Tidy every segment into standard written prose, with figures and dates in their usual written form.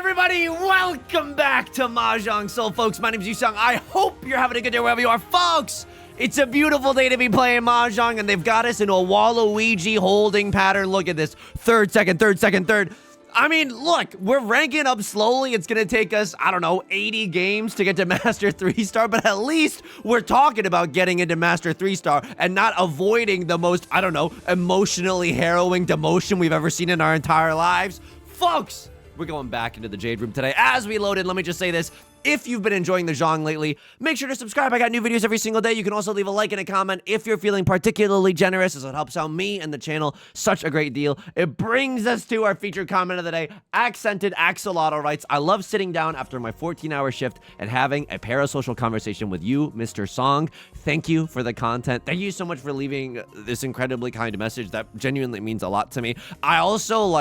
everybody, welcome back to Mahjong Soul, folks. My name's Yusong. I hope you're having a good day wherever you are, folks. It's a beautiful day to be playing Mahjong, and they've got us into a Waluigi holding pattern. Look at this. Third, second, third, second, third. I mean, look, we're ranking up slowly. It's going to take us, I don't know, 80 games to get to Master 3-star, but at least we're talking about getting into Master 3-star and not avoiding the most, I don't know, emotionally harrowing demotion we've ever seen in our entire lives. Folks, we're going back into the Jade Room today. As we load in, let me just say this. If you've been enjoying the Zhong lately, make sure to subscribe. I got new videos every single day. You can also leave a like and a comment if you're feeling particularly generous, as it helps out me and the channel such a great deal. It brings us to our featured comment of the day, Accented Axolotl writes, I love sitting down after my 14-hour shift and having a parasocial conversation with you, Mr. Song. Thank you for the content. Thank you so much for leaving this incredibly kind message. That genuinely means a lot to me. I also,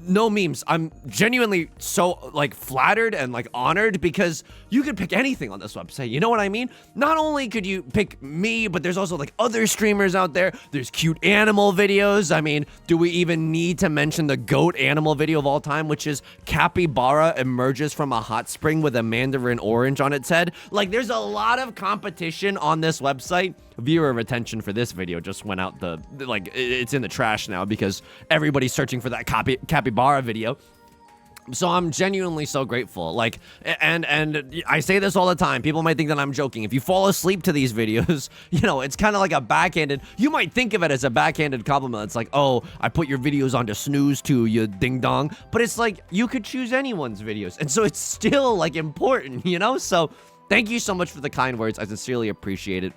no memes. I'm genuinely so, flattered and, honored because you could pick anything on this website. You know what I mean? Not only could you pick me, but there's also, other streamers out there. There's cute animal videos. I mean, do we even need to mention the GOAT animal video of all time, which is Capybara emerges from a hot spring with a mandarin orange on its head? There's a lot of competition on this website. Viewer retention for this video just went out it's in the trash now because everybody's searching for that capybara video. So I'm genuinely so grateful. And I say this all the time. People might think that I'm joking. If you fall asleep to these videos, it's kind of like a backhanded, you might think of it as a backhanded compliment. It's like, oh, I put your videos onto snooze too, you ding dong. But it's like, you could choose anyone's videos. And so it's still important, So thank you so much for the kind words. I sincerely appreciate it.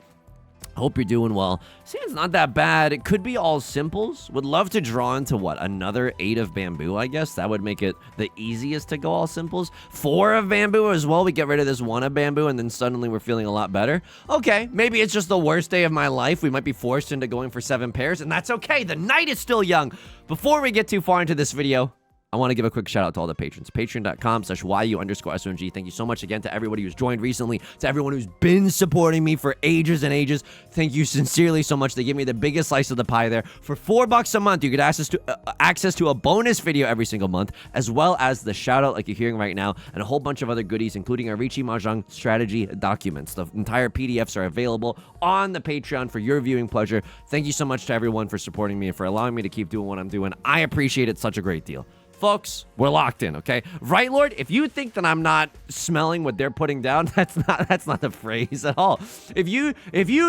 Hope you're doing well. Seems not that bad. It could be all simples. Would love to draw into another 8 of bamboo, I guess. That would make it the easiest to go all simples. 4 of bamboo as well. We get rid of this 1 of bamboo and then suddenly we're feeling a lot better. Okay, maybe it's just the worst day of my life. We might be forced into going for 7 pairs and that's okay. The night is still young. Before we get too far into this video, I want to give a quick shout out to all the patrons. Patreon.com/YU_SOMG. Thank you so much again to everybody who's joined recently, to everyone who's been supporting me for ages and ages. Thank you sincerely so much. They give me the biggest slice of the pie there. For $4 a month, you get access to a bonus video every single month, as well as the shout out like you're hearing right now, and a whole bunch of other goodies, including our Riichi Mahjong strategy documents. The entire PDFs are available on the Patreon for your viewing pleasure. Thank you so much to everyone for supporting me and for allowing me to keep doing what I'm doing. I appreciate it such a great deal. Folks, we're locked in, okay? Right, Lord? If you think that I'm not smelling what they're putting down, that's not the phrase at all. If you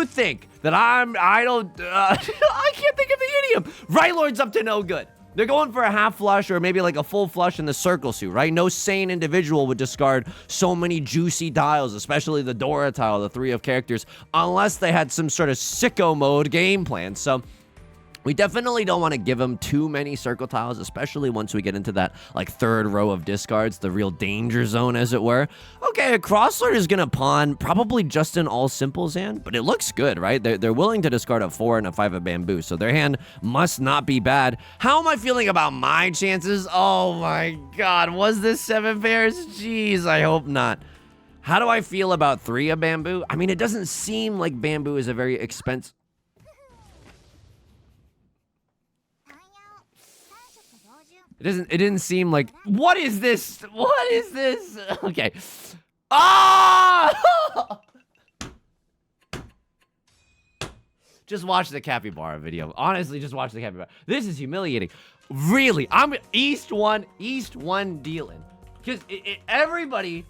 think that I can't think of the idiom. Right, Lord's up to no good. They're going for a half flush or maybe a full flush in the circle suit, right? No sane individual would discard so many juicy tiles, especially the Dora tile, the 3 of characters, unless they had some sort of sicko mode game plan. So we definitely don't want to give them too many circle tiles, especially once we get into that, 3rd row of discards, the real danger zone, as it were. Okay, a crosslord is going to pawn probably just an all simples hand, but it looks good, right? They're willing to discard a 4 and a 5 of bamboo, so their hand must not be bad. How am I feeling about my chances? Oh my god, was this 7 pairs? Jeez, I hope not. How do I feel about 3 of bamboo? I mean, it doesn't seem like bamboo is a very expensive... It didn't seem like, what is this? What is this? Okay. Ah! Just watch the capybara video. Honestly, just watch the capybara. This is humiliating. Really, I'm East 1 dealing. Because everybody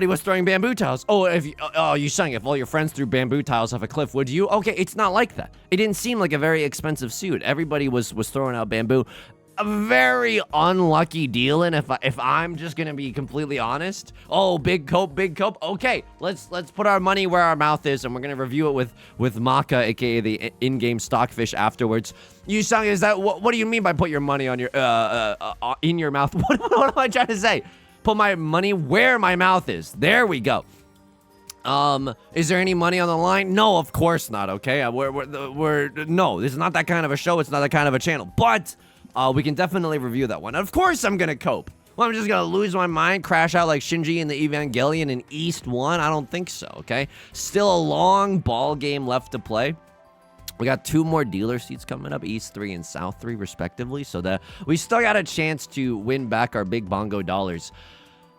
was throwing bamboo tiles. Oh, you sang, if all your friends threw bamboo tiles off a cliff, would you? Okay, it's not like that. It didn't seem like a very expensive suit. Everybody was throwing out bamboo. A very unlucky dealing, if I'm just gonna be completely honest. Oh, big cope. Okay, let's put our money where our mouth is, and we're gonna review it with Maka, aka the in-game stockfish, afterwards. Yusong, is that what do you mean by put your money on your in your mouth? What am I trying to say? Put my money where my mouth is. There we go. Is there any money on the line? No, of course not. Okay, no, this is not that kind of a show. It's not that kind of a channel, but. We can definitely review that one. Of course I'm gonna cope. Well, I'm just gonna lose my mind, crash out like Shinji in the Evangelion in East 1? I don't think so, okay? Still a long ball game left to play. We got 2 more dealer seats coming up, East 3 and South 3, respectively, so that we still got a chance to win back our big bongo dollars.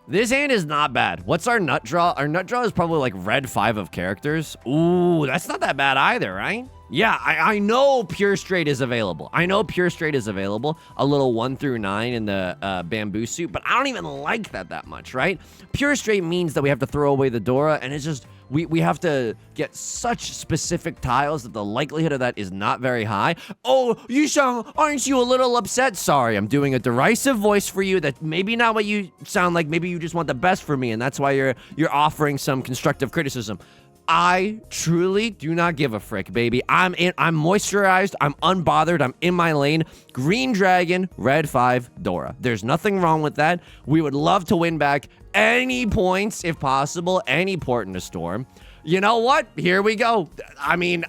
This hand is not bad. What's our nut draw? Our nut draw is probably like red 5 of characters. Ooh, that's not that bad either, right? Yeah, I know Pure Straight is available. I know Pure Straight is available. A little 1 through 9 in the bamboo suit, but I don't even like that much, right? Pure Straight means that we have to throw away the Dora, and it's just... We have to get such specific tiles that the likelihood of that is not very high. Oh, Yusong, aren't you a little upset? Sorry, I'm doing a derisive voice for you. That maybe not what you sound like. Maybe you just want the best for me, and that's why you're offering some constructive criticism. I truly do not give a frick, baby. I'm moisturized. I'm unbothered. I'm in my lane. Green Dragon, red 5, Dora. There's nothing wrong with that. We would love to win back any points, if possible, any port in the storm. You know what? Here we go. I mean,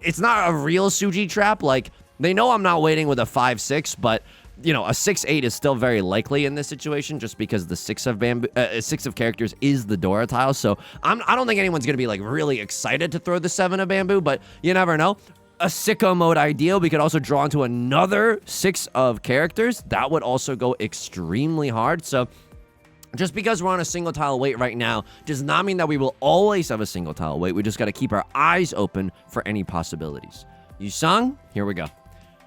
it's not a real Suji trap. Like, they know I'm not waiting with a 5-6, but... You know, a 6-8 is still very likely in this situation just because the 6 of characters is the Dora tile. So I don't think anyone's going to be like really excited to throw the 7 of bamboo, but you never know. A sicko mode ideal. We could also draw into another 6 of characters. That would also go extremely hard. So just because we're on a single tile wait right now does not mean that we will always have a single tile wait. We just got to keep our eyes open for any possibilities. Yusong, here we go.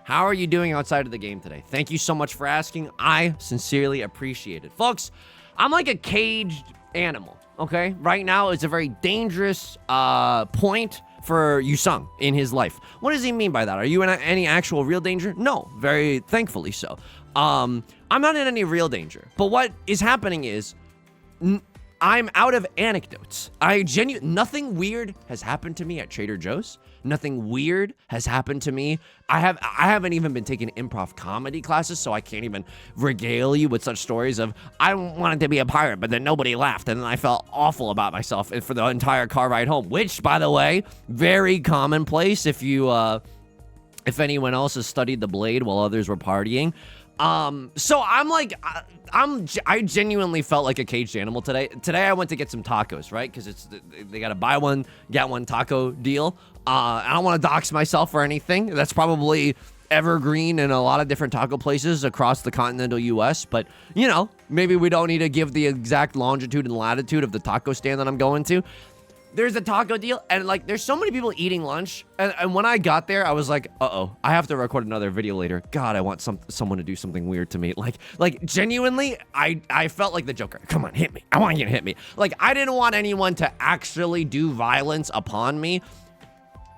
How are you doing outside of the game today? Thank you so much for asking. I sincerely appreciate it. Folks, I'm like a caged animal, okay? Right now, it's a very dangerous point for Yusong in his life. What does he mean by that? Are you in any actual real danger? No, very thankfully so. I'm not in any real danger. But what is happening is... I'm out of anecdotes. Nothing weird has happened to me at Trader Joe's. Nothing weird has happened to me. I haven't even been taking improv comedy classes, so I can't even regale you with such stories of I wanted to be a pirate, but then nobody laughed, and then I felt awful about myself for the entire car ride home. Which, by the way, very commonplace if anyone else has studied the blade while others were partying. So I'm like, I genuinely felt like a caged animal today. Today I went to get some tacos, right? Because they got a buy one, get one taco deal. I don't want to dox myself or anything. That's probably evergreen in a lot of different taco places across the continental U.S. But, you know, maybe we don't need to give the exact longitude and latitude of the taco stand that I'm going to. There's a taco deal, and like, there's so many people eating lunch, and when I got there, I was like, uh-oh, I have to record another video later. God, I want someone to do something weird to me. Like genuinely, I felt like the Joker. Come on, hit me. I want you to hit me. Like, I didn't want anyone to actually do violence upon me.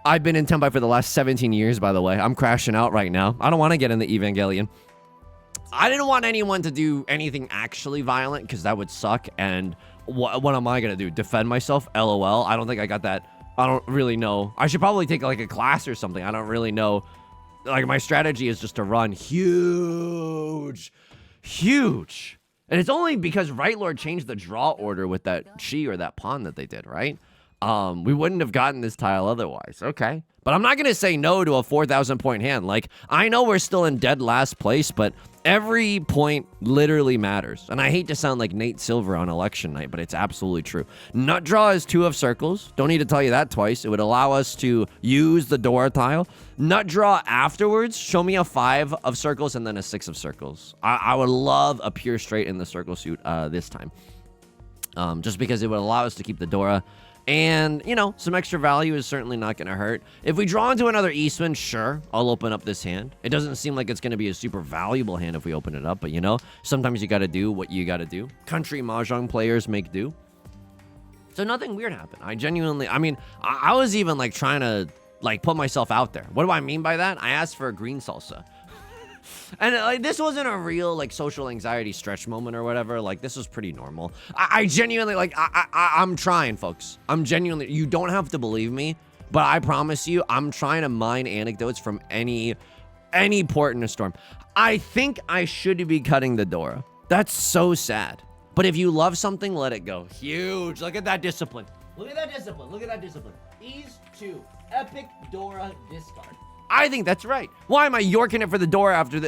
I've been in Tenpai for the last 17 years, by the way. I'm crashing out right now. I don't want to get in the Evangelion. I didn't want anyone to do anything actually violent, because that would suck, and... What am I gonna do? Defend myself? LOL. I don't think I got that. I don't really know. I should probably take like a class or something. I don't really know. Like, my strategy is just to run huge. And it's only because Right Lord changed the draw order with that chi or that pawn that they did, right? We wouldn't have gotten this tile otherwise. Okay. But I'm not going to say no to a 4,000 point hand. Like, I know we're still in dead last place, but every point literally matters. And I hate to sound like Nate Silver on election night, but it's absolutely true. Nut draw is 2 of circles. Don't need to tell you that twice. It would allow us to use the Dora tile. Nut draw afterwards, show me a 5 of circles and then a 6 of circles. I would love a pure straight in the circle suit this time. Just because it would allow us to keep the Dora. And, you know, some extra value is certainly not going to hurt. If we draw into another Eastman, sure, I'll open up this hand. It doesn't seem like it's going to be a super valuable hand if we open it up, but, you know, sometimes you got to do what you got to do. Country Mahjong players make do. So nothing weird happened. I was even, like, trying to, like, put myself out there. What do I mean by that? I asked for a green salsa. And like, this wasn't a real like social anxiety stretch moment or whatever. Like, this was pretty normal. I genuinely, like, I'm trying, folks. I'm genuinely, you don't have to believe me, but I promise you, I'm trying to mine anecdotes from any port in a storm. I think I should be cutting the Dora. That's so sad. But if you love something, let it go. Huge. Look at that discipline. Look at that discipline. Look at that discipline. Ease 2. Epic Dora discard. I think that's right. Why am I yorking it for the door after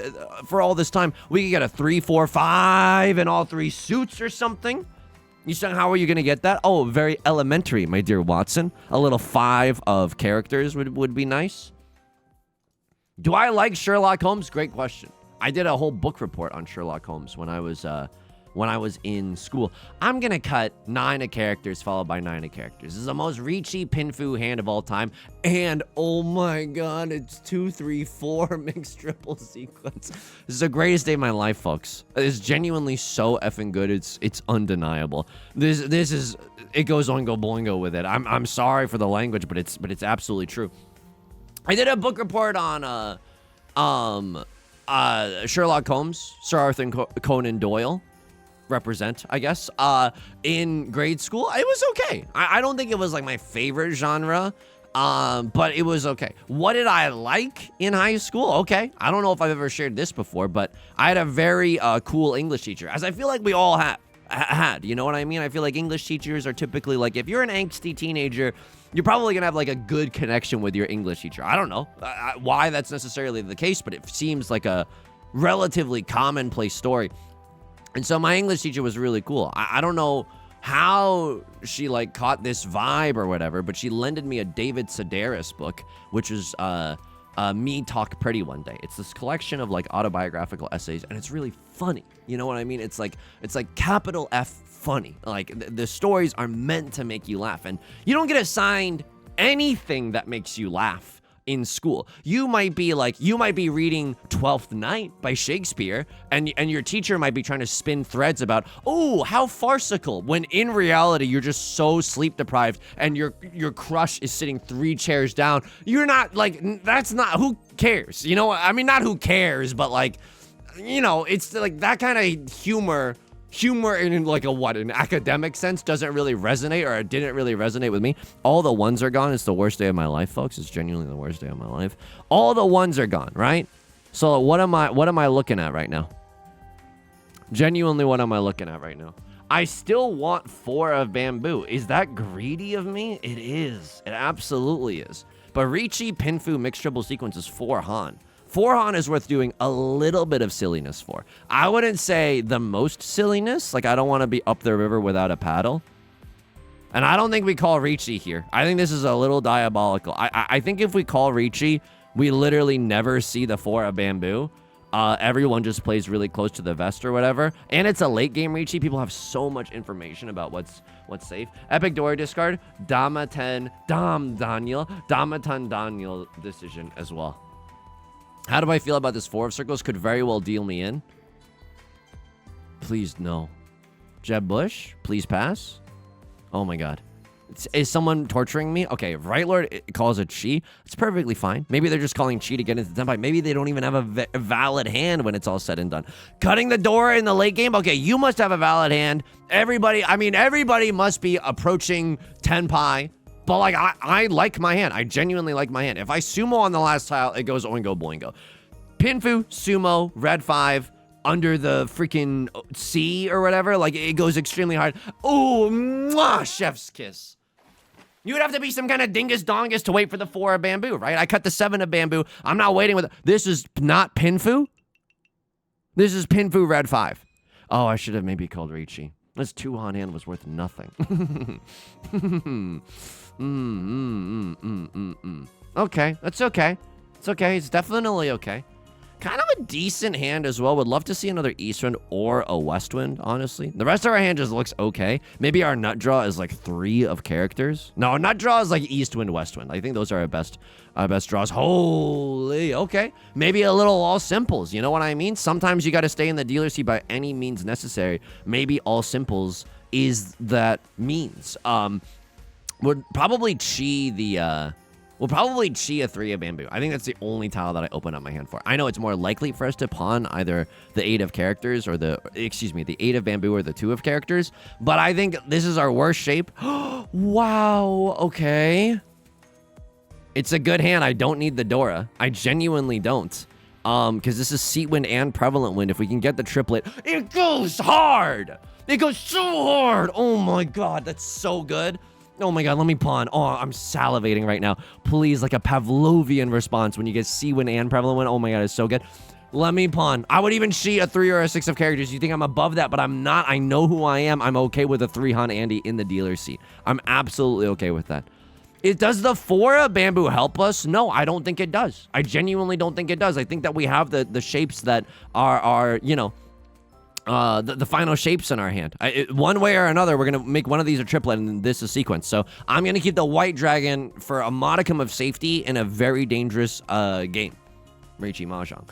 for all this time? We could get a 3, 4, 5 in all 3 suits or something. Yusong, how are you going to get that? Oh, very elementary, my dear Watson. A little 5 of characters would be nice. Do I like Sherlock Holmes? Great question. I did a whole book report on Sherlock Holmes when I was in school. I'm gonna cut 9 of characters followed by 9 of characters. This is the most Riichi Pinfu hand of all time. And oh my god, it's 2, 3, 4 mixed triple sequence. This is the greatest day of my life, folks. It's genuinely so effing good. It's undeniable. This is, it goes oingo boingo with it. I'm sorry for the language, but it's absolutely true. I did a book report on Sherlock Holmes, Sir Arthur Conan Doyle. Represent, I guess, in grade school. It was okay. I don't think it was like my favorite genre, but it was okay. What did I like in high school? Okay, I don't know if I've ever shared this before, but I had a very cool English teacher, as I feel like we all had, you know what I mean? I feel like English teachers are typically like, if you're an angsty teenager, you're probably gonna have like a good connection with your English teacher. I don't know why that's necessarily the case, but it seems like a relatively commonplace story. And so my English teacher was really cool. I don't know how she like caught this vibe or whatever, but she lended me a David Sedaris book, which is Me Talk Pretty One Day. It's this collection of like autobiographical essays, and it's really funny. You know what I mean? It's like capital F funny. Like the stories are meant to make you laugh, and you don't get assigned anything that makes you laugh in school. You might be reading Twelfth Night by Shakespeare, and your teacher might be trying to spin threads about, oh, how farcical, when in reality you're just so sleep deprived and your crush is sitting 3 chairs down. You're not like, that's not, who cares? You know, I mean, not who cares, but like, you know, it's like that kind of humor in like an academic sense doesn't really resonate, or it didn't really resonate with me. All the ones are gone. It's the worst day of my life, folks. It's genuinely the worst day of my life. All the ones are gone, right? So what am I looking at right now? Genuinely, what am I looking at right now? I still want 4 of bamboo. Is that greedy of me? It is. It absolutely is. But Riichi Pinfu mixed triple sequence is 4 Han. 4 Han is worth doing a little bit of silliness for. I wouldn't say the most silliness. Like, I don't want to be up the river without a paddle. And I don't think we call Riichi here. I think this is a little diabolical. I think if we call Riichi, we literally never see the 4 of bamboo. Everyone just plays really close to the vest or whatever. And it's a late game Riichi. People have so much information about what's safe. Epic Dory discard. Damaten Daniel decision as well. How do I feel about this 4 of circles? Could very well deal me in. Please, no. Jeb Bush, please pass. Oh my god. Is someone torturing me? Okay, if Right Lord calls it chi, it's perfectly fine. Maybe they're just calling chi to get into the tempo. Maybe they don't even have a valid hand when it's all said and done. Cutting the door in the late game? Okay, you must have a valid hand. Everybody must be approaching Tenpai. But, like, I like my hand. I genuinely like my hand. If I sumo on the last tile, it goes oingo boingo. Pinfu, sumo, red 5, under the freaking C or whatever. Like, it goes extremely hard. Oh, mwah, chef's kiss. You would have to be some kind of dingus dongus to wait for the 4 of bamboo, right? I cut the 7 of bamboo. I'm not waiting with... This is not Pinfu? This is Pinfu red 5. Oh, I should have maybe called Riichi. This 2 Han hand was worth nothing. Okay, that's okay. It's okay. It's definitely okay. Kind of a decent hand as well. Would love to see another east wind or a west wind, honestly. The rest of our hand just looks okay. Maybe our nut draw is like 3 of characters. No, nut draw is like east wind, west wind. I think those are our best draws. Holy, okay. Maybe a little all simples. You know what I mean? Sometimes you got to stay in the dealer seat by any means necessary. Maybe all simples is that means. Would probably chi the We'll probably chi a 3 of bamboo. I think that's the only tile that I open up my hand for. I know it's more likely for us to pawn either the 8 of characters or the 8 of bamboo or the 2 of characters. But I think this is our worst shape. Wow. Okay. It's a good hand. I don't need the Dora. I genuinely don't. Because this is seat wind and prevalent wind. If we can get the triplet, it goes hard. It goes so hard. Oh my god, that's so good. Oh my god, let me pawn. Oh, I'm salivating right now. Please, like a Pavlovian response when you get C win and prevalent win. Oh my god, it's so good. Let me pawn. I would even cheat a 3 or a 6 of characters. You think I'm above that, but I'm not. I know who I am. I'm okay with a 3 Han Andy in the dealer seat. I'm absolutely okay with that. Does the 4 bamboo help us? No, I don't think it does. I genuinely don't think it does. I think that we have the shapes that are you know, the final shapes in our hand. One way or another, we're going to make one of these a triplet, and this is sequence. So I'm going to keep the white dragon for a modicum of safety in a very dangerous game. Riichi Mahjong.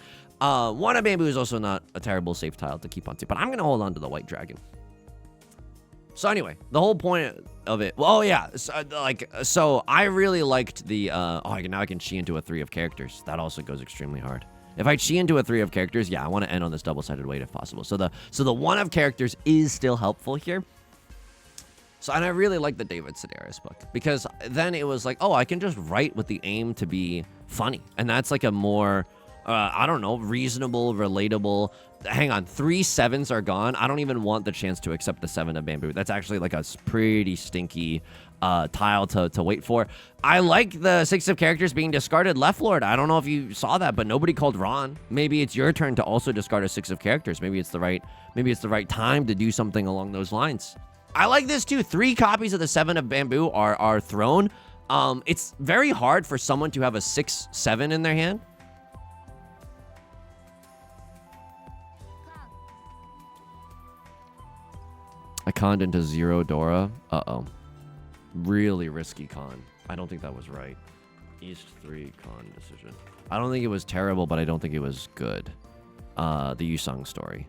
One of bamboo is also not a terrible safe tile to keep on to, but I'm going to hold on to the white dragon. So anyway, the whole point of it, well, oh yeah, so I really liked the, now I can chi into a 3 of characters. That also goes extremely hard. If I chi into a 3 of characters, yeah, I want to end on this double-sided weight if possible. So the 1 of characters is still helpful here. So, and I really like the David Sedaris book, because then it was like, oh, I can just write with the aim to be funny. And that's like a more, I don't know, reasonable, relatable. Hang on, 3 7s are gone. I don't even want the chance to accept the 7 of bamboo. That's actually like a pretty stinky tile to wait for. I like the 6 of characters being discarded. Left Lord, I don't know if you saw that, but nobody called Ron. Maybe it's your turn to also discard a 6 of characters. Maybe it's the right time to do something along those lines. I like this too. 3 copies of the 7 of bamboo are thrown. It's very hard for someone to have a 6 7 in their hand. I conned into 0 Dora. Uh-oh. Really risky con. I don't think that was right. East 3 con decision. I don't think it was terrible, but I don't think it was good. The Yusong story.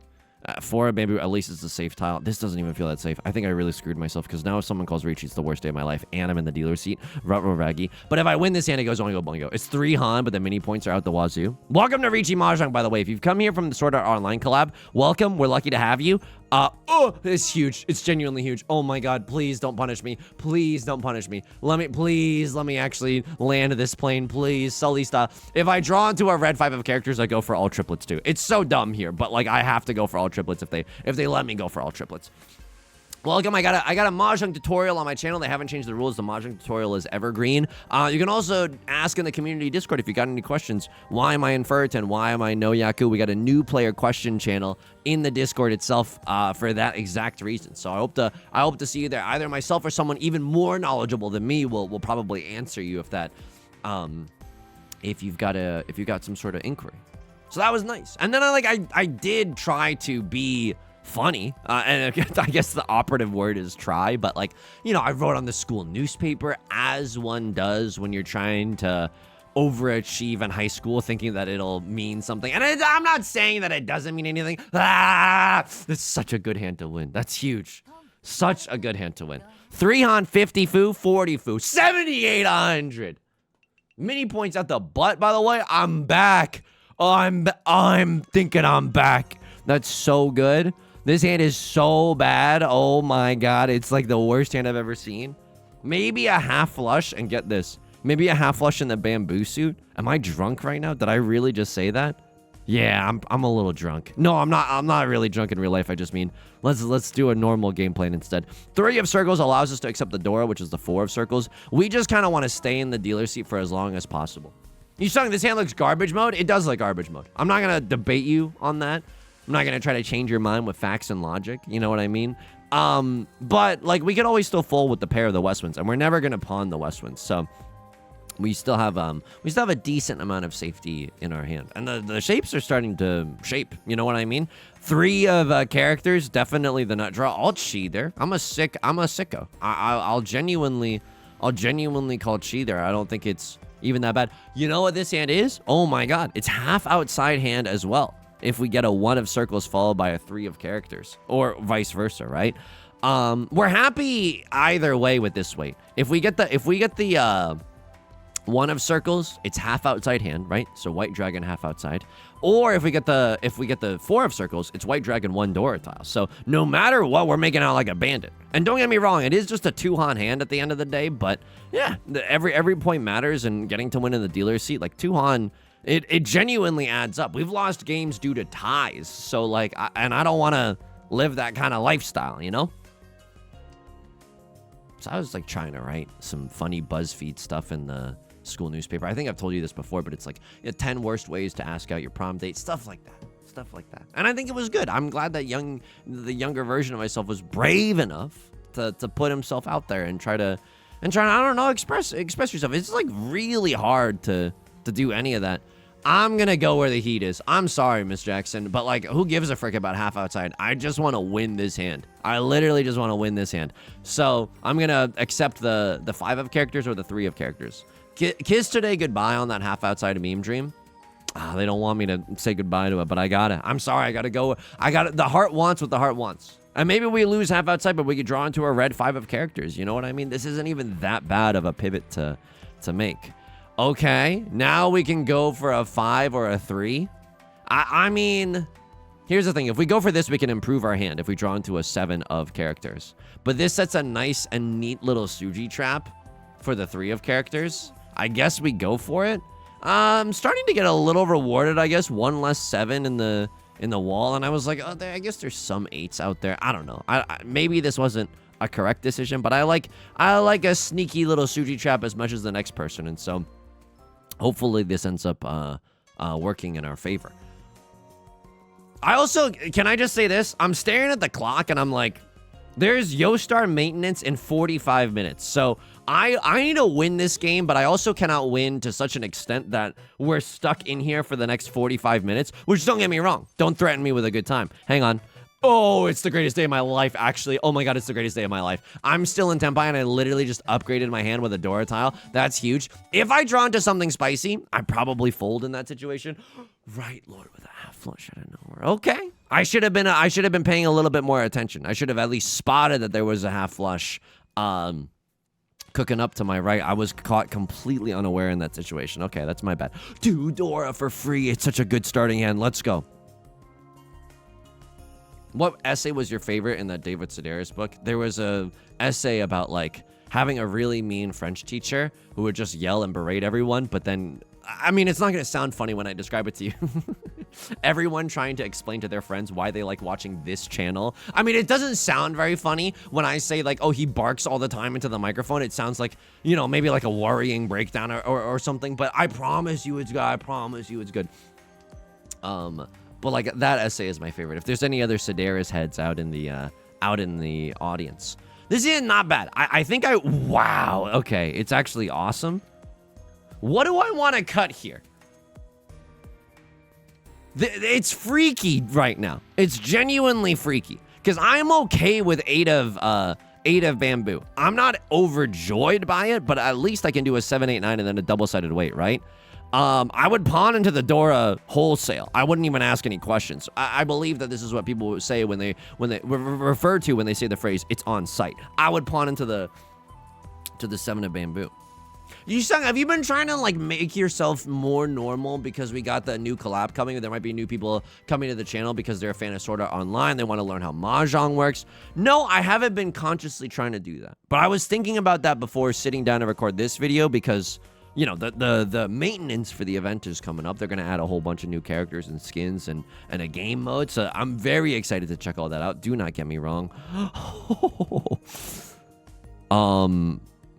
4 bamboo, at least it's a safe tile. This doesn't even feel that safe. I think I really screwed myself, because now if someone calls Riichi, it's the worst day of my life, and I'm in the dealer seat. Raggy. But if I win this hand, it goes only go. It's 3 Han, but the mini points are out the wazoo. Welcome to Riichi Mahjong, by the way. If you've come here from the Sword Art Online collab, welcome. We're lucky to have you. It's huge. It's genuinely huge. Oh my god, please don't punish me. Please don't punish me. Let me actually land this plane, please. Sully style. If I draw into a red 5 of characters, I go for all triplets too. It's so dumb here, but like I have to go for all triplets if they let me go for all triplets. Welcome. I got a Mahjong tutorial on my channel. They haven't changed the rules. The Mahjong tutorial is evergreen. You can also ask in the community Discord if you got any questions. Why am I in Furton? Why am I no Yaku? We got a new player question channel in the Discord itself for that exact reason. So I hope to see you there. Either myself or someone even more knowledgeable than me will probably answer you if you've got some sort of inquiry. So that was nice. And then I did try to be funny, and I guess the operative word is try, but like, you know, I wrote on the school newspaper, as one does when you're trying to overachieve in high school, thinking that it'll mean something. And I'm not saying that it doesn't mean anything. It's such a good hand to win. That's huge. Such a good hand to win. 3 Han, 50 Fu, 40 Fu, 7,800. Mini points at the butt, by the way. I'm back. I'm thinking I'm back. That's so good. This hand is so bad. Oh my god. It's like the worst hand I've ever seen. Maybe a half flush, and get this. Maybe a half flush in the bamboo suit. Am I drunk right now? Did I really just say that? Yeah, I'm a little drunk. No, I'm not really drunk in real life. I just mean, let's do a normal game plan instead. 3 of circles allows us to accept the Dora, which is the 4 of circles. We just kind of want to stay in the dealer seat for as long as possible. You saying this hand looks garbage mode? It does look garbage mode. I'm not going to debate you on that. I'm not going to try to change your mind with facts and logic. You know what I mean? But like, we can always still fold with the pair of the West Winds, and we're never going to pawn the West Winds. So we still have a decent amount of safety in our hand, and the shapes are starting to shape. You know what I mean? 3 of characters, definitely the nut draw. I'll chi there. I'm a sicko. I'll genuinely call chi there. I don't think it's even that bad. You know what this hand is? Oh my god, it's half outside hand as well. If we get a 1 of circles followed by a 3 of characters, or vice versa, right? We're happy either way with this weight. If we get the 1 of circles, it's half outside hand, right? So white dragon half outside. Or if we get the 4 of circles, it's white dragon 1 Dora tile. So no matter what, we're making out like a bandit. And don't get me wrong, it is just a 2 Han hand at the end of the day, but yeah, every point matters, and getting to win in the dealer seat, like 2 Han, it genuinely adds up. We've lost games due to ties, so like, I don't want to live that kind of lifestyle, you know? So I was like trying to write some funny BuzzFeed stuff in the school newspaper. I think I've told you this before, but it's like 10 worst ways to ask out your prom date, stuff like that. And I think it was good. I'm glad that the younger version of myself was brave enough to put himself out there and try to and trying to, I don't know, express yourself. It's like really hard to do any of that. I'm gonna go where the heat is. I'm sorry, Miss Jackson, but like, who gives a frick about half outside? I just want to win this hand. I literally just want to win this hand. So I'm gonna accept the 5 of characters or the 3 of characters. Kiss today goodbye on that half outside meme dream. They don't want me to say goodbye to it, but I gotta. I'm sorry, I gotta go. The heart wants what the heart wants. And maybe we lose half outside, but we could draw into a red 5 of characters. You know what I mean? This isn't even that bad of a pivot to make. Okay, now we can go for a 5 or a 3. I mean, here's the thing. If we go for this, we can improve our hand if we draw into a 7 of characters. But this sets a nice and neat little Suji trap for the 3 of characters. I guess we go for it. I'm starting to get a little rewarded, I guess. 1 less 7 in the wall, and I was like, oh, I guess there's some 8s out there. I don't know. Maybe this wasn't a correct decision, but I like a sneaky little Suji trap as much as the next person, and so hopefully this ends up working in our favor. I also, can I just say this? I'm staring at the clock and I'm like, there's Yostar maintenance in 45 minutes. So I need to win this game, but I also cannot win to such an extent that we're stuck in here for the next 45 minutes, which, don't get me wrong, don't threaten me with a good time. Hang on. Oh, it's the greatest day of my life, actually. Oh my god, it's the greatest day of my life. I'm still in Tenpai, and I literally just upgraded my hand with a Dora tile. That's huge. If I draw into something spicy, I probably fold in that situation. Right, Lord, with a half flush out of nowhere. Okay. I should have been paying a little bit more attention. I should have at least spotted that there was a half flush cooking up to my right. I was caught completely unaware in that situation. Okay, that's my bad. 2 Dora for free. It's such a good starting hand. Let's go. What essay was your favorite in that David Sedaris book? There was a essay about like having a really mean French teacher who would just yell and berate everyone, but then, I mean, it's not going to sound funny when I describe it to you. Everyone trying to explain to their friends why they like watching this channel. I mean, it doesn't sound very funny when I say like, oh, he barks all the time into the microphone. It sounds like, you know, maybe like a worrying breakdown or something, but I promise you it's good. I promise you it's good. But like that essay is my favorite. If there's any other Sedaris heads out in the audience, this is not bad. I think wow. Okay, it's actually awesome. What do I want to cut here? It's freaky right now. It's genuinely freaky because I'm okay with 8 of bamboo. I'm not overjoyed by it, but at least I can do a 7, 8, 9, and then a double-sided weight, right? I would pawn into the Dora wholesale. I wouldn't even ask any questions. I believe that this is what people would say when they refer to when they say the phrase "it's on site." I would pawn into the 7 of bamboo. Yusong, have you been trying to like make yourself more normal because we got the new collab coming? There might be new people coming to the channel because they're a fan of Sword Art Online. They want to learn how Mahjong works. No, I haven't been consciously trying to do that, but I was thinking about that before sitting down to record this video because, you know, the maintenance for the event is coming up. They're going to add a whole bunch of new characters and skins and a game mode. So I'm very excited to check all that out. Do not get me wrong.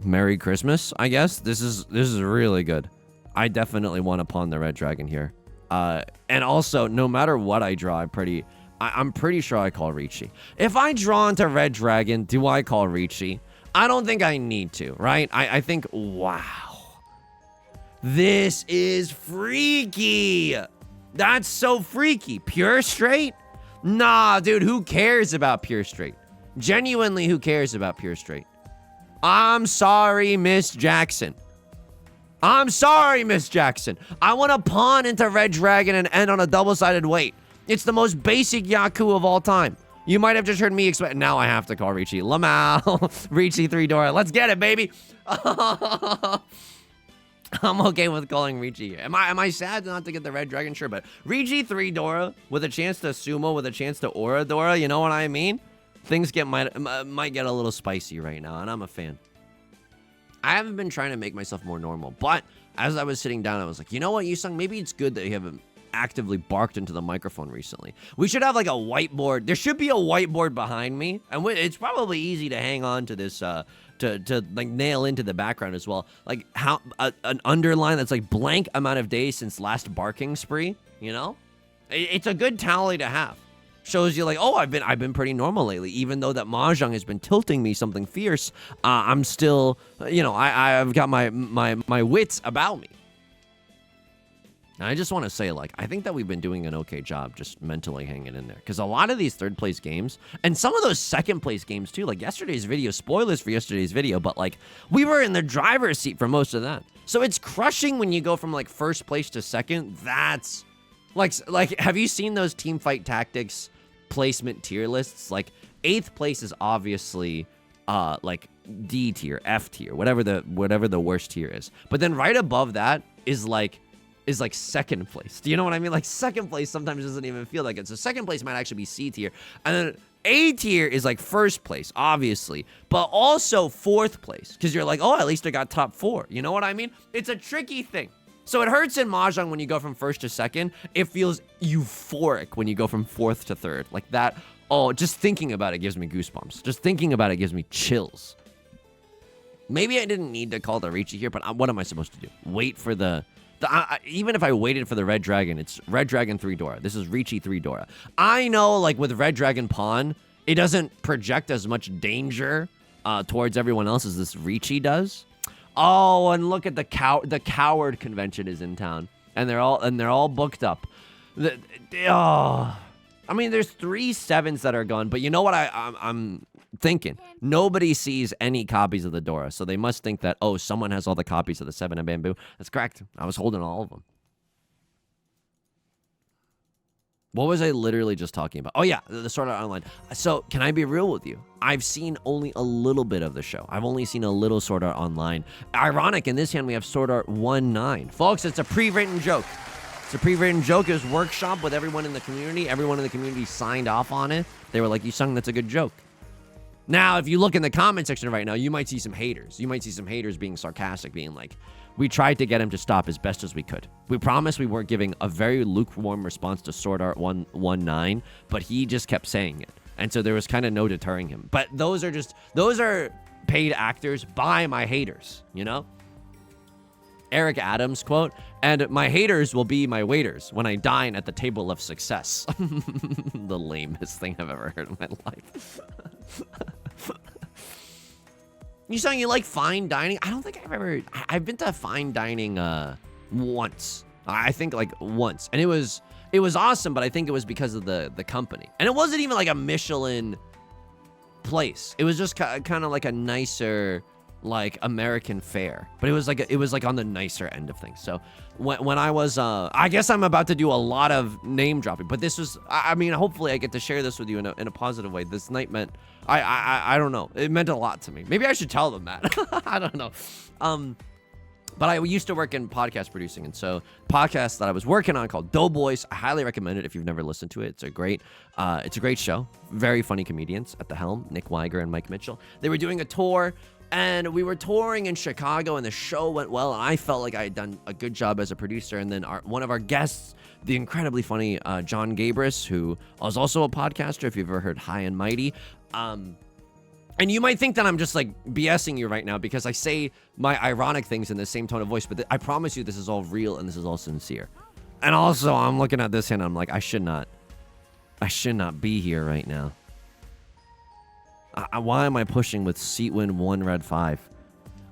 Merry Christmas, I guess. This is really good. I definitely want to pawn the red dragon here. And also, no matter what I draw, I'm pretty sure I call Riichi. If I draw into red dragon, do I call Riichi? I don't think I need to, right? I think, wow. This is freaky. That's so freaky. Pure straight? Nah, dude, who cares about pure straight? Genuinely, who cares about pure straight? I'm sorry, Miss Jackson. I'm sorry, Miss Jackson. I want to pawn into red dragon and end on a double-sided weight. It's the most basic Yaku of all time. You might have just heard me expect. Now I have to call Riichi. Lamau. Riichi 3 Dora. Let's get it, baby. I'm okay with calling Riichi. Am I sad not to get the red dragon? Sure, but Riichi 3 Dora with a chance to sumo, with a chance to aura Dora, you know what I mean? Things might get a little spicy right now, and I'm a fan. I haven't been trying to make myself more normal, but as I was sitting down, I was like, you know what, Yusong? Maybe it's good that you haven't actively barked into the microphone recently. We should have like a whiteboard. There should be a whiteboard behind me, and it's probably easy to hang on to this, to like nail into the background as well. Like how an underline that's like blank amount of days since last barking spree, you know? It's a good tally to have. shows you like, oh, I've been pretty normal lately. Even though that Mahjong has been tilting me something fierce, I'm still, you know, I've got my wits about me. And I just want to say, like, I think that we've been doing an okay job just mentally hanging in there. Because a lot of these third place games, and some of those second place games too, like yesterday's video, spoilers for yesterday's video, but like, we were in the driver's seat for most of that. So it's crushing when you go from like first place to second. That's, like, have you seen those team fight tactics placement tier lists? Like, 8th place is obviously, like, D tier, F tier, whatever the worst tier is. But then right above that is like second place. Do you know what I mean? Like, second place sometimes doesn't even feel like it. So second place might actually be C tier. And then A tier is like first place, obviously, but also 4th place. Because you're like, oh, at least I got top 4. You know what I mean? It's a tricky thing. So it hurts in Mahjong when you go from first to second. It feels euphoric when you go from 4th to 3rd. Like that, oh, just thinking about it gives me goosebumps. Just thinking about it gives me chills. Maybe I didn't need to call the Riichi here, but what am I supposed to do? Wait for even if I waited for the Red Dragon, it's Red Dragon 3 Dora. This is Riichi 3 Dora. I know, like, with Red Dragon Pawn, it doesn't project as much danger towards everyone else as this Riichi does. Oh, and look at the Coward convention is in town, and they're all booked up. I mean, there's 3 7s that are gone, but you know what I'm thinking? Nobody sees any copies of the Dora, so they must think that, oh, someone has all the copies of the 7 and Bamboo. That's correct. I was holding all of them. What was I literally just talking about? Oh, yeah, the Sword Art Online. So, can I be real with you? I've seen only a little bit of the show. I've only seen a little Sword Art Online. Ironic, in this hand, we have Sword Art 1-9. Folks, it's a pre-written joke. It's a pre-written joke. It was workshop with everyone in the community. Everyone in the community signed off on it. They were like, Yusong, that's a good joke. Now, if you look in the comment section right now, you might see some haters. You might see some haters being sarcastic, being like, we tried to get him to stop as best as we could. We promised we weren't giving a very lukewarm response to Sword Art 1-9, but he just kept saying it. And so there was kind of no deterring him. But those are paid actors by my haters, you know? Eric Adams quote, and my haters will be my waiters when I dine at the table of success. The lamest thing I've ever heard in my life. You saying you like fine dining? I don't think I've been to fine dining once. I think like once. And it was awesome, but I think it was because of the company. And it wasn't even like a Michelin place. It was just kind of like a nicer, like American fare, but it was like on the nicer end of things. So when I was I guess I'm about to do a lot of name dropping, but this was, I mean, hopefully I get to share this with you in a positive way. This night meant, I don't know, it meant a lot to me. Maybe I should tell them that. I don't know. But I used to work in podcast producing, and so podcast that I was working on called Doughboys, I highly recommend it if you've never listened to it. It's a great show. Very funny comedians at the helm, Nick Weiger and Mike Mitchell. They were doing a tour, and we were touring in Chicago, and the show went well, and I felt like I had done a good job as a producer. And then one of our guests, the incredibly funny John Gabris, who was also a podcaster, if you've ever heard High and Mighty. And you might think that I'm just like BSing you right now because I say my ironic things in the same tone of voice, but I promise you this is all real and this is all sincere. And also, I'm looking at this and I'm like, I should not be here right now. Why am I pushing with seat win 1 red 5?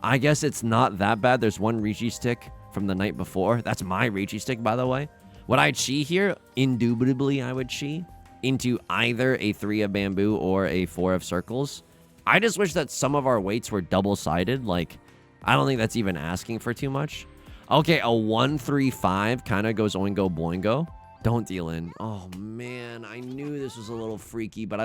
I guess it's not that bad. There's one Riichi stick from the night before. That's my Riichi stick, by the way. Would I chi here? Indubitably, I would chi into either a 3 of bamboo or a 4 of circles. I just wish that some of our weights were double-sided. Like, I don't think that's even asking for too much. Okay, a 1-3-5 kind of goes oingo boingo. Don't deal in. Oh, man, I knew this was a little freaky, but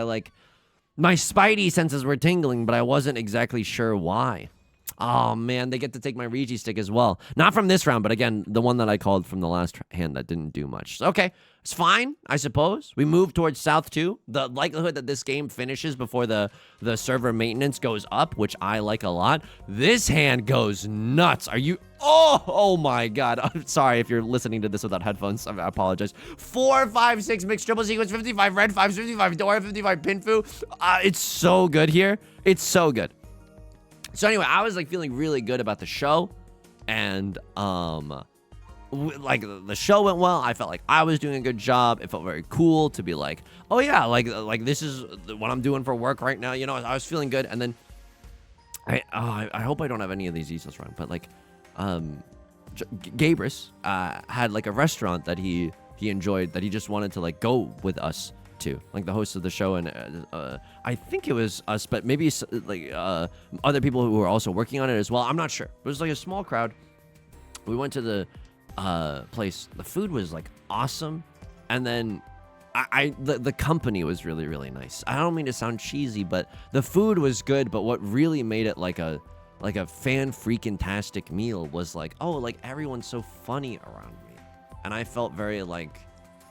my spidey senses were tingling, but I wasn't exactly sure why. Oh, man, they get to take my Riichi stick as well. Not from this round, but again, the one that I called from the last hand that didn't do much. So, okay, it's fine, I suppose. We move towards South 2. The likelihood that this game finishes before the server maintenance goes up, which I like a lot. This hand goes nuts. Are you... Oh my God. I'm sorry if you're listening to this without headphones. I apologize. 4, 5, 6, mixed triple sequence, 55, red 5, 55, Dora, 55, Pinfu. It's so good here. It's so good. So anyway, I was like feeling really good about the show, and like the show went well. I felt like I was doing a good job. It felt very cool to be like, oh yeah, like this is what I'm doing for work right now. You know, I was feeling good. And then I hope I don't have any of these details wrong, but like Gabrus had like a restaurant that he enjoyed, that he just wanted to like go with us to, like the host of the show, and I think it was us, but maybe like other people who were also working on it as well. I'm not sure. It was like a small crowd. We went to the place. The food was like awesome, and then the company was really, really nice. I don't mean to sound cheesy, but the food was good. But what really made it like a fan freaking tastic meal was like, oh, like everyone's so funny around me, and I felt very like,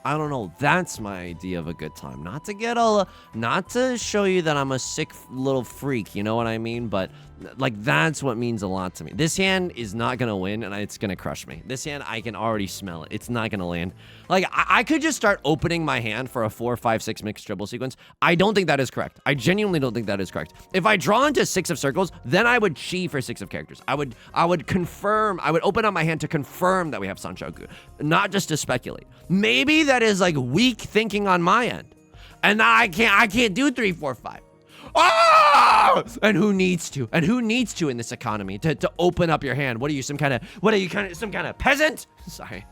I don't know, that's my idea of a good time. Not to show you that I'm a sick little freak, you know what I mean? But like, that's what means a lot to me. This hand is not gonna win, and it's gonna crush me. This hand, I can already smell it. It's not gonna land. Like, I could just start opening my hand for a 4, 5, 6 mixed dribble sequence. I don't think that is correct. I genuinely don't think that is correct. If I draw into 6 of circles, then I would chi for 6 of characters. I would open up my hand to confirm that we have Sanchoku, not just to speculate. Maybe that is like weak thinking on my end, and I can't do 3, 4, 5. Oh! And who needs to? And who needs to in this economy to open up your hand? What are you, some kind of peasant? Sorry.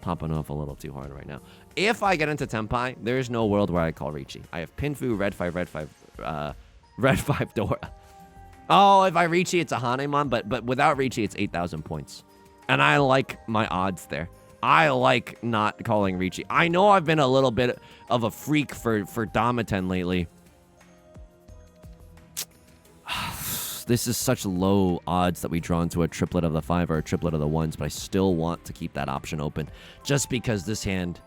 Popping off a little too hard right now. If I get into Tenpai, there is no world where I call Riichi. I have Pinfu, red 5, red 5 Dora. Oh, if I Riichi, it's a Hanemon, but without Riichi, it's 8,000 points. And I like my odds there. I like not calling Riichi. I know I've been a little bit of a freak for Damaten lately. This is such low odds that we draw into a triplet of the 5 or a triplet of the 1s, but I still want to keep that option open just because this hand,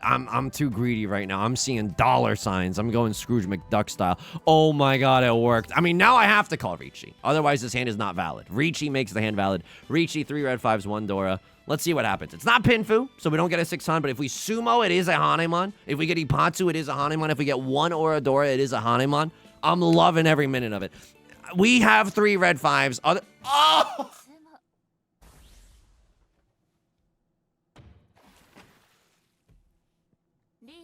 I'm too greedy right now. I'm seeing dollar signs. I'm going Scrooge McDuck style. Oh my god, it worked. I mean, now I have to call Riichi. Otherwise, this hand is not valid. Riichi makes the hand valid. Riichi, 3 red 5s, 1 Dora. Let's see what happens. It's not Pinfu, so we don't get a 6-Han, but if we Sumo, it is a Hanemon. If we get Ipatsu, it is a Hanemon. If we get 1 Oradora, it is a Hanemon. I'm loving every minute of it. We have 3 red 5s. Oh!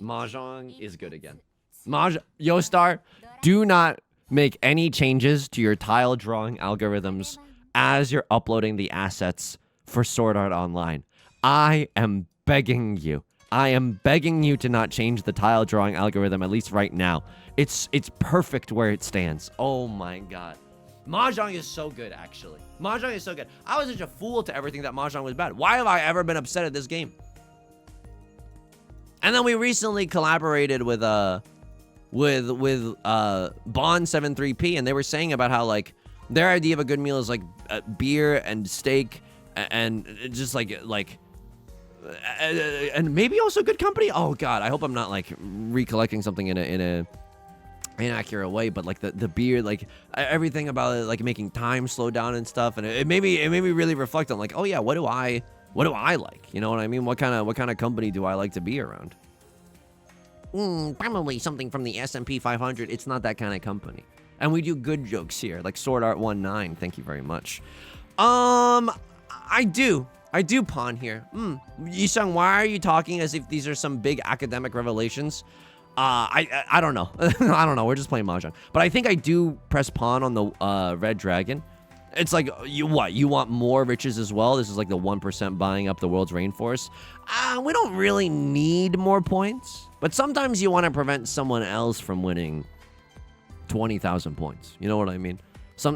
Mahjong is good again. Yostar, do not make any changes to your tile drawing algorithms as you're uploading the assets for Sword Art Online. I am begging you. I am begging you to not change the tile drawing algorithm, at least right now. It's perfect where it stands. Oh my god. Mahjong is so good, actually. Mahjong is so good. I was such a fool to ever think that Mahjong was bad. Why have I ever been upset at this game? And then we recently collaborated with Bond73P, and they were saying about how like their idea of a good meal is like beer and steak and just like and maybe also good company. Oh god, I hope I'm not like recollecting something in a inaccurate way, but like the beer, like everything about it, like making time slow down and stuff, and it made me really reflect on like, oh yeah, what do I like? You know what I mean? What kind of company do I like to be around? Probably something from the S&P 500. It's not that kind of company. And we do good jokes here, like Sword Art 19. Thank you very much. I do pawn here. Yusong, why are you talking as if these are some big academic revelations? I don't know. I don't know. We're just playing Mahjong. But I think I do press pawn on the red dragon. It's like, you want more riches as well? This is like the 1% buying up the world's rainforest. We don't really need more points. But sometimes you want to prevent someone else from winning 20,000 points. You know what I mean?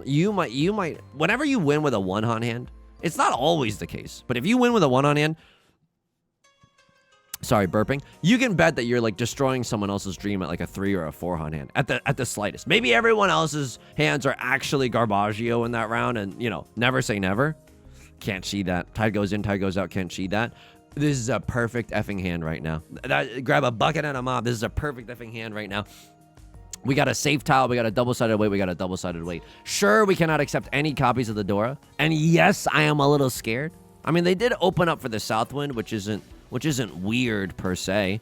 You might, whenever you win with a 1-Han hand, it's not always the case. But if you win with a 1-Han hand, sorry, burping, you can bet that you're like destroying someone else's dream at like a 3 or a 4-Han hand at the slightest. Maybe everyone else's hands are actually Garbaggio in that round, and you know, never say never. Can't see that. Tide goes in, tide goes out, can't see that. This is a perfect effing hand right now. Grab a bucket and a mop. This is a perfect effing hand right now. We got a safe tile, we got a double-sided weight, we got a double-sided weight. Sure, we cannot accept any copies of the Dora. And yes, I am a little scared. I mean, they did open up for the Southwind, which isn't weird per se.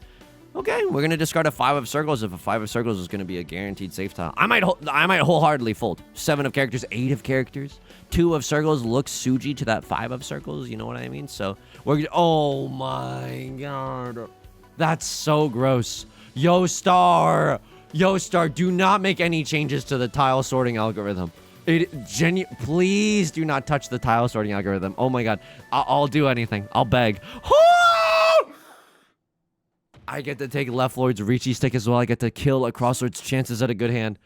Okay, we're gonna discard a 5 of circles if a 5 of circles is gonna be a guaranteed safe tile. I might wholeheartedly fold. 7 of characters, 8 of characters. 2 of circles looks Suji to that 5 of circles. You know what I mean? So we're. Oh my god, that's so gross. Yo star, do not make any changes to the tile sorting algorithm. Please do not touch the tile sorting algorithm. Oh my god, I'll do anything. I'll beg. I get to take Left Lord's Riichi stick as well. I get to kill a Crossroads chances at a good hand.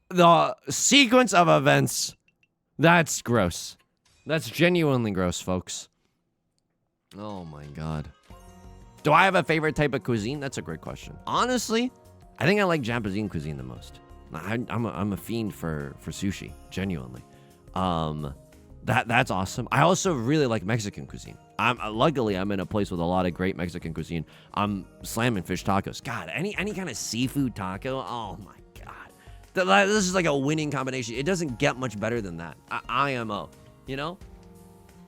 The sequence of events. That's gross. That's genuinely gross, folks. Oh my god. Do I have a favorite type of cuisine? That's a great question. Honestly, I think I like Japanese cuisine the most. I'm a fiend for sushi, genuinely. That's awesome. I also really like Mexican cuisine. Luckily I'm in a place with a lot of great Mexican cuisine. I'm slamming fish tacos. God, any kind of seafood taco. Oh my god, this is like a winning combination. It doesn't get much better than that. IMO, you know.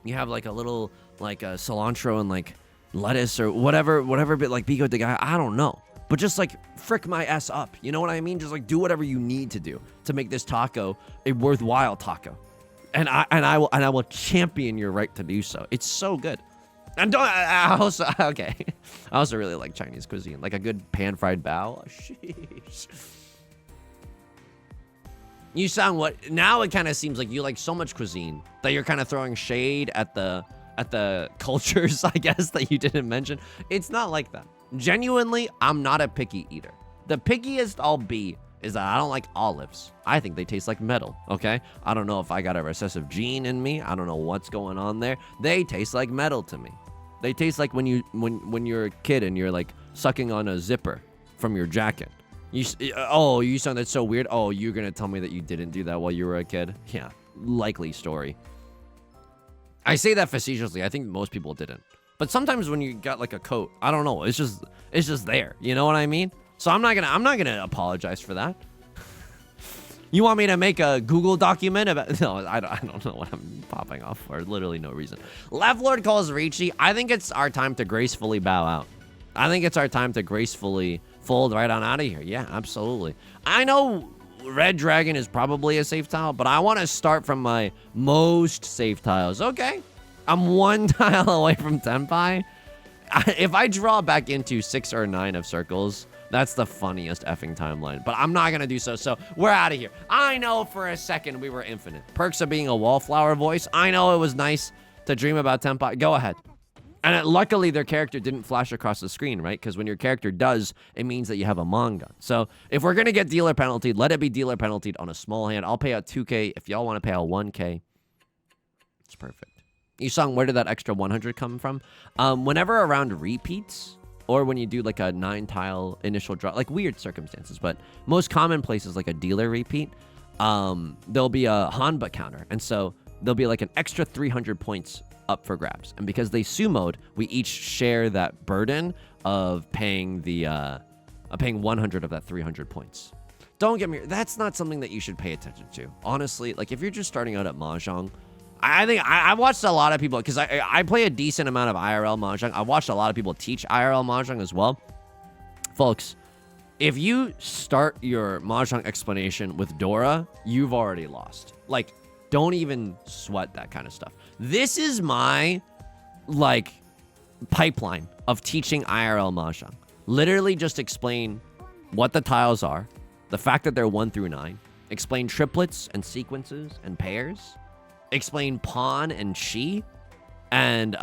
You have like a little like cilantro and like lettuce or whatever bit like pico de gallo. I don't know. But just like frick my ass up. You know what I mean? Just like do whatever you need to do to make this taco a worthwhile taco. And I will champion your right to do so. It's so good. And I also really like Chinese cuisine, like a good pan-fried bao. Sheesh. You sound what? Now it kind of seems like you like so much cuisine that you're kind of throwing shade at the cultures, I guess, that you didn't mention. It's not like that. Genuinely, I'm not a picky eater. The pickiest I'll be is that I don't like olives. I think they taste like metal, okay? I don't know if I got a recessive gene in me. I don't know what's going on there. They taste like metal to me. They taste like when you're a kid and you're like sucking on a zipper from your jacket. You sounded so weird. Oh, you're gonna tell me that you didn't do that while you were a kid? Yeah, likely story. I say that facetiously. I think most people didn't. But sometimes when you got like a coat, I don't know. It's just there. You know what I mean? So I'm not gonna apologize for that. You want me to make a Google document about? No, I don't know what I'm popping off for. Literally no reason. Left Lord calls Riichi. I think it's our time to gracefully bow out. I think it's our time to gracefully fold right on out of here. Yeah, absolutely. I know Red Dragon is probably a safe tile, but I want to start from my most safe tiles. Okay, I'm 1 tile away from Tenpai. If I draw back into 6 or 9 of circles, that's the funniest effing timeline. But I'm not going to do so. So we're out of here. I know for a second we were infinite. Perks of being a wallflower voice. I know it was nice to dream about Tenpai. Go ahead. And luckily their character didn't flash across the screen, right? Because when your character does, it means that you have a manga. So if we're going to get dealer penalty, let it be dealer penalty on a small hand. I'll pay out 2K. If y'all want to pay out 1K, it's perfect. Yusong, where did that extra 100 come from? Whenever around repeats, or when you do like a 9-tile initial draw, like weird circumstances, but most common places like a dealer repeat, there'll be a Hanba counter. And so there'll be like an extra 300 points up for grabs. And because they sumoed, we each share that burden of paying paying 100 of that 300 points. Don't get me, that's not something that you should pay attention to. Honestly, like if you're just starting out at Mahjong, I think I watched a lot of people, because I play a decent amount of IRL Mahjong. I watched a lot of people teach IRL Mahjong as well. Folks, if you start your Mahjong explanation with Dora, you've already lost. Like, don't even sweat that kind of stuff. This is my, like, pipeline of teaching IRL Mahjong. Literally just explain what the tiles are, the fact that they're 1 through 9, explain triplets and sequences and pairs, explain pawn and shi, and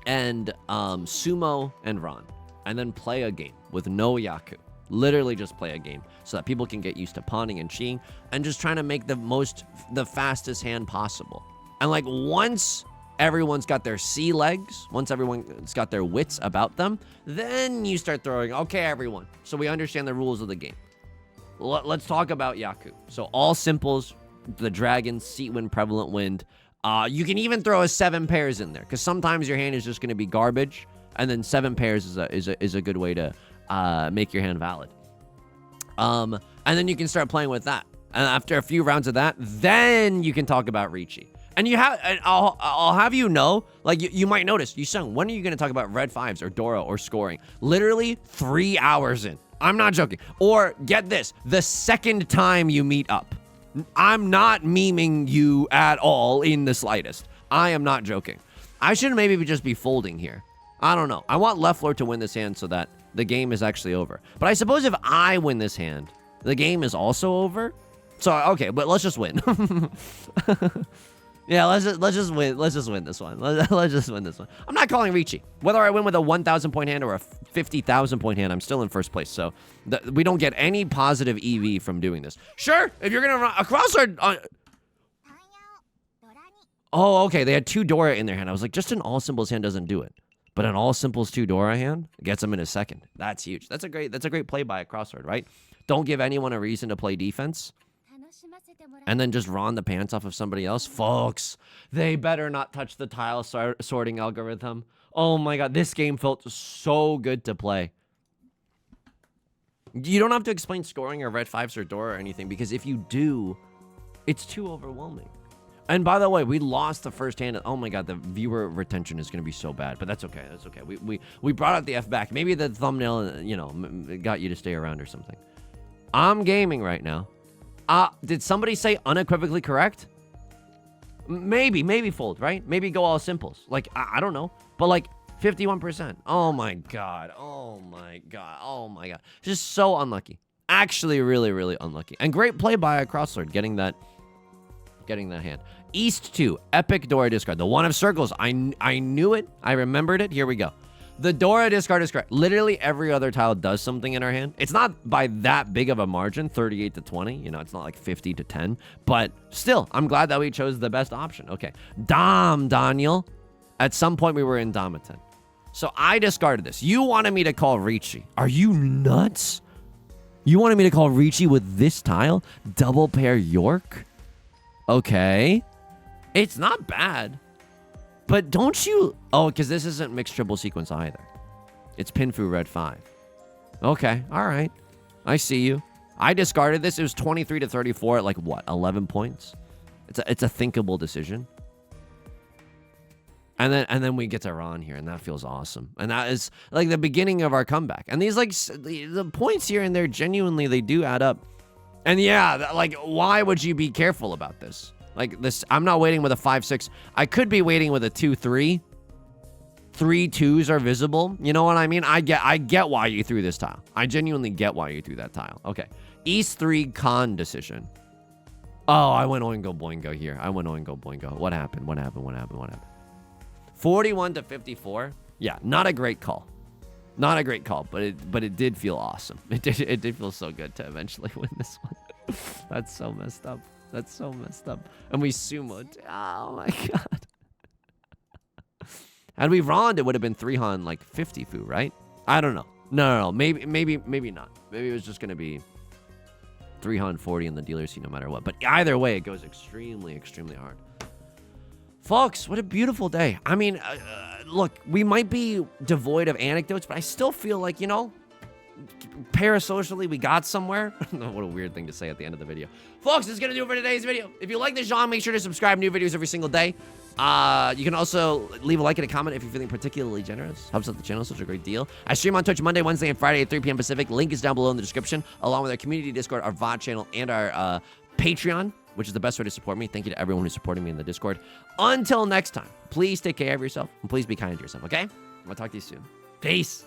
sumo and ran, and then play a game with no yaku. Literally just play a game so that people can get used to pawning and shiing and just trying to make the fastest hand possible. And like once everyone's got their sea legs, once everyone's got their wits about them, then you start throwing, okay, everyone, so we understand the rules of the game. Let's talk about yaku. So all simples, the dragon, seat wind, prevalent wind. You can even throw a 7 pairs in there, because sometimes your hand is just going to be garbage, and then 7 pairs is a good way to make your hand valid. And then you can start playing with that. And after a few rounds of that, then you can talk about Riichi. And I'll have you know, like you might notice, Yusong, when are you going to talk about red fives or Dora or scoring? Literally 3 hours in. I'm not joking. Or get this, the second time you meet up. I'm not memeing you at all in the slightest. I am not joking. I should maybe just be folding here. I don't know. I want left lord to win this hand so that the game is actually over. But I suppose if I win this hand, the game is also over. So, okay, but let's just win. Yeah, let's just win. Let's just win this one. Let's just win this one. I'm not calling Riichi. Whether I win with a 1,000 point hand or a 50,000 point hand, I'm still in first place. So we don't get any positive EV from doing this. Sure, if you're gonna run a crossword. Oh, okay. They had 2 Dora in their hand. I was like, just an all symbols hand doesn't do it, but an all symbols 2 Dora hand gets them in a second. That's huge. That's a great play by a crossword, right? Don't give anyone a reason to play defense. And then just ron the pants off of somebody else. Folks, they better not touch the tile sorting algorithm. Oh my god, this game felt so good to play. You don't have to explain scoring or red fives or Dora or anything, because if you do, it's too overwhelming. And by the way, we lost the first hand. Oh my god, the viewer retention is going to be so bad, but that's okay. That's okay. We brought out the F back. Maybe the thumbnail, you know, got you to stay around or something. I'm gaming right now. Did somebody say unequivocally correct? Maybe fold, right? Maybe go all simples. Like, I don't know. But like 51%. Oh my god. Oh my god. Oh my god. Just so unlucky. Actually, really, really unlucky. And great play by a crosslord getting that hand. East 2, epic Dora discard. The one of circles. I knew it. I remembered it. Here we go. The Dora discard is correct. Literally every other tile does something in our hand. It's not by that big of a margin, 38 to 20. You know, it's not like 50 to 10. But still, I'm glad that we chose the best option. Okay. Dom, Daniel. At some point, we were in Domitan. So I discarded this. You wanted me to call Riichi. Are you nuts? You wanted me to call Riichi with this tile? Double pair York? Okay. It's not bad. But don't you... Oh, because this isn't mixed triple sequence either. It's Pinfu red 5. Okay, all right. I see you. I discarded this. It was 23 to 34 at like, what, 11 points? It's a thinkable decision. And then we get to Ron here, and that feels awesome. And that is like the beginning of our comeback. And these like the points here and there, genuinely, they do add up. And yeah, like, why would you be careful about this? Like this, I'm not waiting with a 5-6. I could be waiting with a 2-3. 3 2s are visible. You know what I mean? I get why you threw this tile. I genuinely get why you threw that tile. Okay. East 3 con decision. Oh, I went oingo boingo here. I went oingo boingo. What happened? 41 to 54. Yeah, not a great call. Not a great call, but it did feel awesome. It did feel so good to eventually win this one. That's so messed up. That's so messed up. And we sumoed. Oh my god. Had we ronned, it would have been 300 like 50 fu, right? I don't know. No. Maybe not. Maybe it was just gonna be 340 in the dealer seat no matter what. But either way, it goes extremely, extremely hard. Folks, what a beautiful day. I mean, look, we might be devoid of anecdotes, but I still feel like, you know, parasocially, we got somewhere. What a weird thing to say at the end of the video. Folks, this is going to do it for today's video. If you like this genre, make sure to subscribe. New videos every single day. You can also leave a like and a comment if you're feeling particularly generous. Helps out the channel, such a great deal. I stream on Twitch Monday, Wednesday, and Friday at 3 p.m. Pacific. Link is down below in the description, along with our community Discord, our VOD channel, and our Patreon, which is the best way to support me. Thank you to everyone who's supporting me in the Discord. Until next time, please take care of yourself, and please be kind to yourself, okay? I'm going to talk to you soon. Peace.